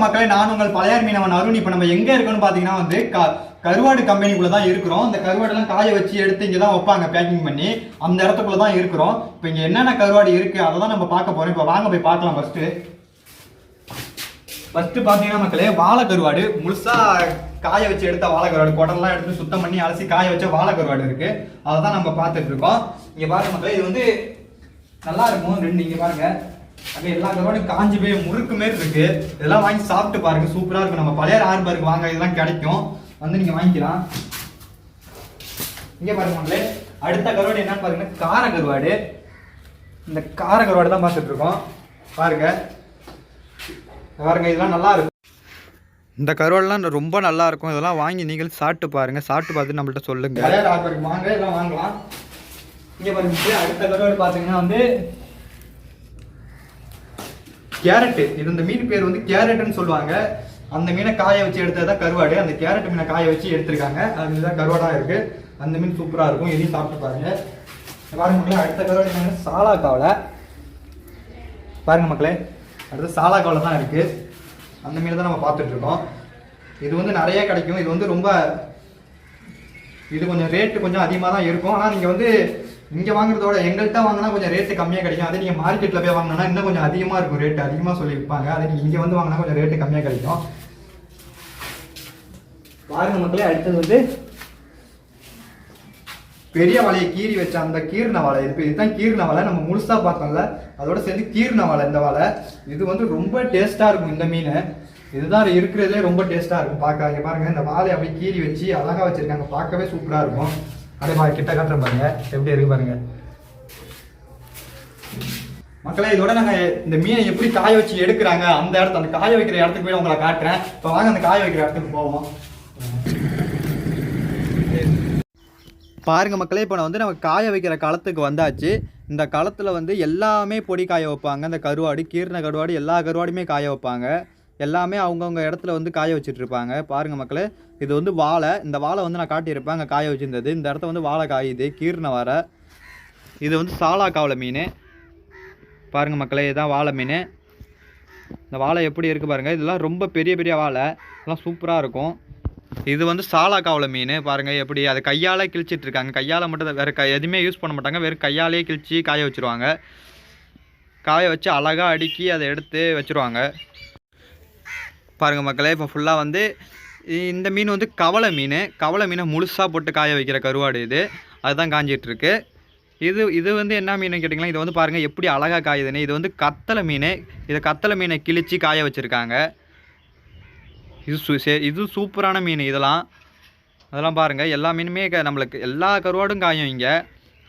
வணக்கம் மக்களே, நான் உங்கள் பழையார் மீனவன் அருண். இப்போ நம்ம எங்கே இருக்கோம்னு பார்த்தீங்கன்னா வந்து கருவாடு கம்பெனிக்குள்ளே தான் இருக்கிறோம். இந்த கருவாடெல்லாம் காய வச்சு எடுத்து இங்கே தான் வைப்பாங்க பேக்கிங் பண்ணி. அந்த இடத்துக்குள்ளே தான் இருக்கிறோம். இப்போ இங்கே என்னென்ன கருவாடு இருக்குது அதை தான் நம்ம பார்க்க போகிறோம். இப்போ வாங்க போய் பார்க்கலாம். ஃபஸ்ட்டு பார்த்தீங்கன்னா மக்களே, வாழை கருவாடு முழுசாக காய வச்சு எடுத்த வாழை கருவாடு, குடல்லாம் எடுத்து சுத்தம் பண்ணி அலசி காய வச்ச வாழை கருவாடு இருக்குது. அதை தான் நம்ம பார்த்துட்டு இருக்கோம். இங்கே பாருங்க மக்களே, இது வந்து நல்லா இருக்கும். ரெண்டு இங்கே பாருங்க, அங்கே எல்லா கருவாடும் காஞ்சி போய் முறுக்கு மாரி இருக்கு. இதெல்லாம் வாங்கி சாப்பிட்டு பாருங்க, சூப்பராக இருக்கும். நம்ம பழையார் ஹார்பருக்கு வாங்க இதெல்லாம் கிடைக்கும், வந்து நீங்கள் வாங்கிக்கலாம். இங்கே பாருங்க மக்களே, அடுத்த கருவாடு என்னன்னு பாருங்கன்னா கார கருவாடு. இந்த கார கருவாடு தான் பார்த்துட்டு இருக்கோம். பாருங்க பாருங்க, இதெல்லாம் நல்லா இருக்கும். இந்த கருவாடுலாம் ரொம்ப நல்லா இருக்கும். இதெல்லாம் வாங்கி நீங்களும் சாப்பிட்டு பாருங்க. சாப்பிட்டு பார்த்துட்டு நம்மள்ட்ட சொல்லுங்க. பழையார் ஹார்பருக்கு வாங்க, இதெல்லாம் வாங்கலாம். இங்கே பாருங்க, அடுத்த கருவாடு பார்த்தீங்கன்னா வந்து கேரட்டு. இது இந்த மீன் பேர் வந்து கேரட்டுன்னு சொல்லுவாங்க. அந்த மீனை காய வச்சு எடுத்ததான் கருவாடு. அந்த கேரட் மீனை காய வச்சு எடுத்திருக்காங்க. அதுதான் கருவாடாக இருக்கு. அந்த மீன் சூப்பராக இருக்கும். எதையும் சாப்பிட்டு பாருங்க. பாருங்க மக்களே, அடுத்த கருவாடு என்னன்னா சாலா கவலை. பாருங்க மக்களே, அடுத்து சாலா கவலை தான் இருக்கு. அந்த மீன் தான் நம்ம பார்த்துட்டு இருக்கோம். இது வந்து நிறைய கிடைக்கும். இது வந்து ரொம்ப இது கொஞ்சம் ரேட்டு கொஞ்சம் அதிகமாக தான் இருக்கும். ஆனால் நீங்கள் வந்து இங்கே வாங்குறதோட எங்கள்கிட்ட வாங்கினா கொஞ்சம் ரேட்டு கம்மியாக கிடைக்கும். அதே நீங்கள் மார்க்கெட்டில் போய் வாங்கினா இன்னும் கொஞ்சம் அதிகமாக இருக்கும், ரேட்டு அதிகமாக சொல்லி விற்பாங்க. அதே நீங்கள் இங்கே வந்து வாங்கினா கொஞ்சம் ரேட்டு கம்மியாக கிடைக்கும். பாருங்க மக்களே, அடுத்தது வந்து பெரிய வாழையை கீறி வச்ச அந்த கீர்ன வாழை. இதுதான் கீர்ன வாழை. நம்ம முழுசா பார்த்தோம்ல, அதோட சேர்ந்து கீர்ன வாழை. இந்த வாழை இது வந்து ரொம்ப டேஸ்டா இருக்கும். இந்த மீன் இதுதான் இருக்கிறதுலே ரொம்ப டேஸ்டா இருக்கும். பார்க்க பாருங்க, இந்த வாழை அப்படியே கீறி வச்சு அழகா வச்சிருக்காங்க. பார்க்கவே சூப்பரா இருக்கும். அதே மாதிரி கிட்ட காட்டுறேன் பாருங்க, எப்படி இருக்கு பாருங்க மக்களே. இதோட நாங்க இந்த மீனை எப்படி காய வச்சு எடுக்கிறாங்க அந்த இடத்துல, அந்த காய வைக்கிற இடத்துக்கு போய் உங்களை காட்டுறேன். இப்போ வாங்க அந்த காய வைக்கிற இடத்துக்கு போவோம். பாருங்க மக்களே, இப்போ வந்து நம்ம காய வைக்கிற களத்துக்கு வந்தாச்சு. இந்த களத்தில் வந்து எல்லாமே பொடி காய வைப்பாங்க. இந்த கருவாடு, கீர்ன கருவாடு, எல்லா கருவாடுமே காய வைப்பாங்க. எல்லாமே அவங்கவுங்க இடத்துல வந்து காய வச்சுட்டு இருப்பாங்க. பாருங்க மக்களே, இது வந்து வாழை. இந்த வாழை வந்து நான் காட்டியிருப்பேன் அங்கே காய வச்சுருந்தது. இந்த இடத்த வந்து வாழை காயுது, கீர்ன வாழை. இது வந்து சாலா காவலை மீன். பாருங்க மக்களே, இதுதான் வாழை மீன். இந்த வாழை எப்படி இருக்குது பாருங்கள். இதெல்லாம் ரொம்ப பெரிய பெரிய வாழை, இதெல்லாம் சூப்பராக இருக்கும். இது வந்து சாலா காவலை மீன். பாருங்கள் எப்படி அதை கையால் கிழிச்சிட்டு இருக்காங்க. கையால் மட்டும் வேறு எதுவுமே யூஸ் பண்ண மாட்டாங்க. வெறும் கையாலே கிழிச்சி காய வச்சுருவாங்க. காய வச்சு அழகாக அடுக்கி அதை எடுத்து வச்சுருவாங்க. பாருங்கள் மக்களே, இப்போ ஃபுல்லாக வந்து இந்த மீன் வந்து கவலை மீன். கவலை மீனை முழுசாக போட்டு காய வைக்கிற கருவாடு இது. அதுதான் காஞ்சிட்ருக்கு. இது வந்து என்ன மீன் கேட்டிங்கன்னா, இது வந்து பாருங்கள் எப்படி அழகாக காயுதுன்னு. இது வந்து கத்தலை மீன். இதை கத்தலை மீனை கிழிச்சி காய வச்சுருக்காங்க. இது சூப்பரான மீன். அதெல்லாம் பாருங்கள், எல்லா மீனுமே நம்மளுக்கு எல்லா கருவாடும் காயும் இங்கே.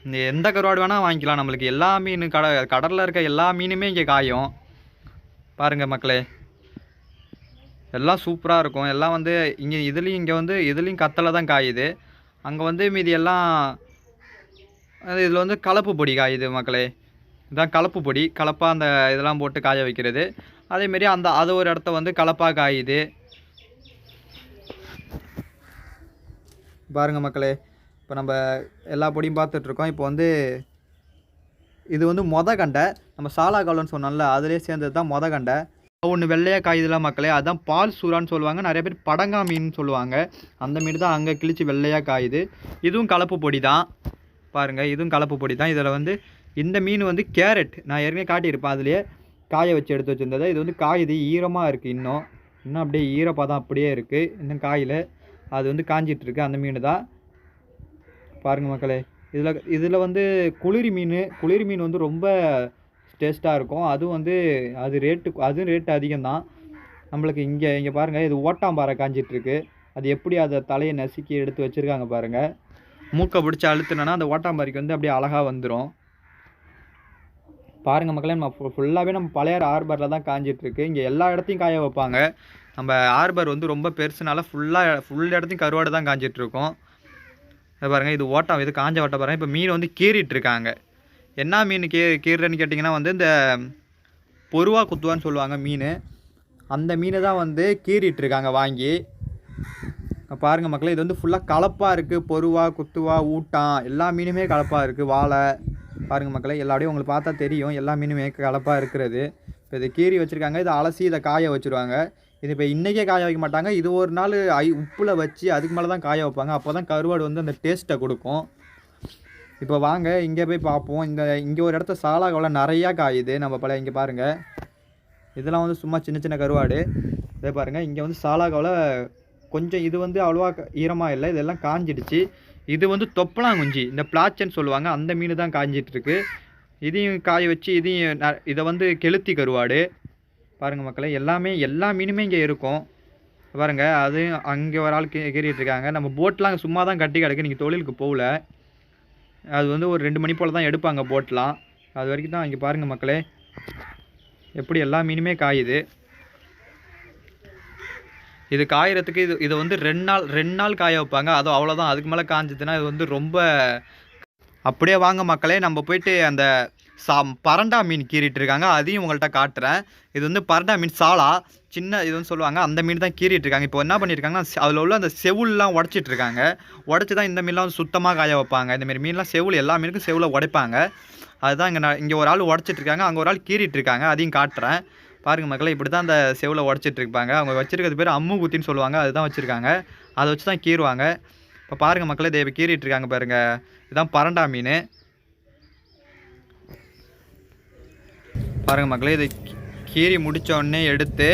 இந்த எந்த கருவாடு வேணால் வாங்கிக்கலாம். நம்மளுக்கு எல்லா மீன் கடலில் இருக்க எல்லா மீனுமே இங்கே காயும். பாருங்கள் மக்களே, எல்லாம் சூப்பராக இருக்கும். எல்லாம் வந்து இதுலேயும் கத்தலை தான் காயுது. அங்கே வந்து மீதி எல்லாம் இதில் வந்து கலப்பு பொடி காயுது மக்களே. இதுதான் கலப்பு பொடி. கலப்பாக அந்த இதெல்லாம் போட்டு காய வைக்கிறது. அதேமாரி அது ஒரு இடத்த வந்து கலப்பாக காயுது. பாருங்கள் மக்களே, இப்போ நம்ம எல்லா பொடியும் பார்த்துட்ருக்கோம். இப்போ வந்து இது வந்து கண்டை. நம்ம சாலா காவலன்னு சொன்னோம்ல, அதிலே சேர்ந்தது தான் கண்டை. ஒன்று வெள்ளையாக காயுதுலாம் மக்களே, அதுதான் பால் சூறான்னு சொல்லுவாங்க. நிறைய பேர் படங்கா மீன் சொல்லுவாங்க. அந்த மீன் தான் அங்கே கிழிச்சு வெள்ளையாக காயுது. இதுவும் கலப்பு பொடி தான். பாருங்கள், இதுவும் கலப்பு பொடி தான். இதில் வந்து இந்த மீன் வந்து கேரட் நான் ஏற்கனவே காட்டியிருப்பேன். அதுலேயே காய வச்சு எடுத்து வச்சுருந்தது. இது வந்து காயுது, ஈரமாக இருக்குது. இன்னும் அப்படியே ஈரப்பதம் அப்படியே இருக்குது. இன்னும் காயில் அது வந்து காஞ்சிட்ருக்கு. அந்த மீன் தான். பாருங்கள் மக்களே, இதில் வந்து குளிரி மீன் வந்து ரொம்ப டேஸ்ட்டாக இருக்கும். அதுவும் வந்து அதுவும் ரேட்டு அதிகம்தான் நம்மளுக்கு. இங்கே பாருங்கள், இது ஓட்டாம்பாறை காஞ்சிட்ருக்கு. அது எப்படி அதை தலையை நசுக்கி எடுத்து வச்சுருக்காங்க பாருங்கள். மூக்கை பிடிச்சி அழுத்துனோன்னா அந்த ஓட்டாம்பாறைக்கு வந்து அப்படியே அழகாக வந்துடும். பாருங்கள் மக்களே, நம்ம ஃபுல்லாகவே நம்ம பழையார் ஹார்பரில் தான் காஞ்சிட்ருக்கு. இங்கே எல்லா இடத்தையும் காய வைப்பாங்க. நம்ம ஹார்பர் வந்து ரொம்ப பெருசுனால ஃபுல் இடத்தையும் கருவாடு தான் காஞ்சிட்ருக்கோம். பாருங்கள், இது காஞ்ச ஓட்டை பாருங்கள். இப்போ மீன் வந்து கீறிட்டுருக்காங்க. என்ன மீன் கீறுறன்னு கேட்டிங்கன்னா வந்து இந்த பொருவா குத்துவான்னு சொல்லுவாங்க மீன். அந்த மீனை தான் வந்து கீறிட்டுருக்காங்க வாங்கி. பாருங்கள் மக்களே, இது வந்து ஃபுல்லாக கலப்பாக இருக்குது. பொருவா, குத்துவா, ஊட்டான் எல்லா மீனுமே கலப்பாக இருக்குது. வாழை பாருங்கள் மக்களே, எல்லாரையும் உங்களுக்கு பார்த்தா தெரியும். எல்லா மீனுமே கலப்பாக இருக்கிறது. இப்போ இதை கீறி வச்சுருக்காங்க. இதை அலசி இதை காய வச்சுருவாங்க. இது இப்போ இன்றைக்கே காய வைக்க மாட்டாங்க. இது ஒரு நாள் உப்பில் வச்சு அதுக்கு மேலே தான் காய வைப்பாங்க. அப்போ தான் கருவாடு வந்து அந்த டேஸ்ட்டை கொடுக்கும். இப்போ வாங்க இங்கே போய் பார்ப்போம். இங்கே ஒரு இடத்துல சாலா கவலை நிறையா காயுது. நம்ம பழைய இங்கே பாருங்கள், இதெல்லாம் வந்து சும்மா சின்ன சின்ன கருவாடு. இதே பாருங்கள், இங்கே வந்து சாலா கவலை கொஞ்சம் இது வந்து அவ்வளோவா ஈரமாக இல்லை, இதெல்லாம் காஞ்சிடுச்சு. இது வந்து தொப்பலாங்குஞ்சி, இந்த பிளாச்சன்னு சொல்லுவாங்க, அந்த மீன் தான் காஞ்சிட்ருக்கு. இதையும் காய வச்சு இதை வந்து கெளுத்தி கருவாடு. பாருங்கள் மக்களே, எல்லா மீனுமே இங்கே இருக்கும். பாருங்கள், அது அங்கே ஒரு ஆள் கீறிட்டு இருக்காங்க. நம்ம போட்லாம் சும்மா தான் கட்டி கிடக்கு, நீங்கள் தொழிலுக்கு போகல. அது வந்து ஒரு 2 மணி போல் தான் எடுப்பாங்க போட்லாம். அது வரைக்கும் தான். இங்கே பாருங்கள் மக்களே, எப்படி எல்லா மீனுமே காயுது. இது காயறதுக்கு இதை வந்து 2 நாள் காய வைப்பாங்க. அதுவும் அவ்வளோதான். அதுக்கு மேலே காஞ்சதுன்னா இது வந்து ரொம்ப. அப்படியே வாங்க மக்களே, நம்ம போயிட்டு அந்த பரண்டா மீன் கீறிட்டு இருக்காங்க, அதையும் உங்கள்கிட்ட காட்டுறேன். இது வந்து பரண்டா மீன் சாலா, சின்ன இது வந்து சொல்லுவாங்க, அந்த மீன் தான் கீறிட்டு இருக்காங்க. இப்போ என்ன பண்ணியிருக்காங்கன்னா, அதில் உள்ள அந்த செவுல்லாம் உடச்சிட்டு இருக்காங்க. உடச்சி தான் இந்த மீன்லாம் வந்து சுத்தமாக காய வைப்பாங்க. இந்தமாரி மீன்லாம் செவுள், எல்லா மீனுக்கும் செவில் உடைப்பாங்க. அதுதான் இங்கே ஒரு ஆள் உடச்சிட்டு இருக்காங்க, அங்கே ஒரு ஆள் கீறிட்டு இருக்காங்க, அதையும் காட்டுறேன். பாருங்கள் மக்களே, இப்படி தான் அந்த செவில் உடச்சிட்டு இருப்பாங்க. அவங்க வச்சுருக்கிறது பேர் அம்மு குத்தின்னு சொல்லுவாங்க, அதுதான் வச்சுருக்காங்க. அதை வச்சு தான் கீறுவாங்க. இப்போ பாருங்கள் மக்களே, இதை கீறிட்டு இருக்காங்க பாருங்கள். இதுதான் பரண்டா மீன். பாருங்கள் மக்களே, இதை கீறி முடித்தோடனே எடுத்து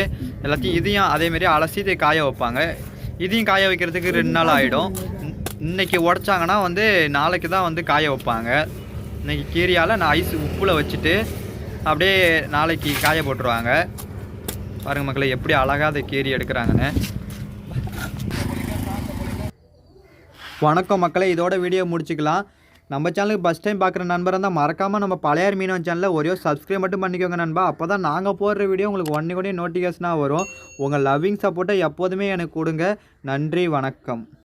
எல்லாத்தையும் இதையும் அதேமாரி அலசி இதை காய வைப்பாங்க. இதையும் காய வைக்கிறதுக்கு 2 நாள் ஆகிடும். இன்றைக்கி உடச்சாங்கன்னா வந்து நாளைக்கு தான் வந்து காய வைப்பாங்க. இன்றைக்கி கீரியால் நான் ஐஸ் உப்பில் வச்சுட்டு அப்படியே நாளைக்கு காய போட்டுருவாங்க. பாருங்கள் மக்களே, எப்படி அழகாக அதை கீரி எடுக்கிறாங்கன்னு. வணக்கம் மக்களே, இதோட வீடியோ முடிச்சுக்கலாம். நம்ம சேனலுக்கு ஃபஸ்ட் டைம் பார்க்குற நண்பராக இருந்தால் மறக்காமல் நம்ம பழையார் மீனவன் சேனலில் ஒரே சப்ஸ்கிரைப் மட்டும் பண்ணிக்கோங்க நண்பா. அப்போ தான் நாங்கள் போடுற வீடியோ உங்களுக்கு உடனே நோட்டிஃபிகேஷனாக வரும். உங்கள் லவ்விங் சப்போர்ட்டை எப்போதுமே எனக்கு கொடுங்க. நன்றி, வணக்கம்.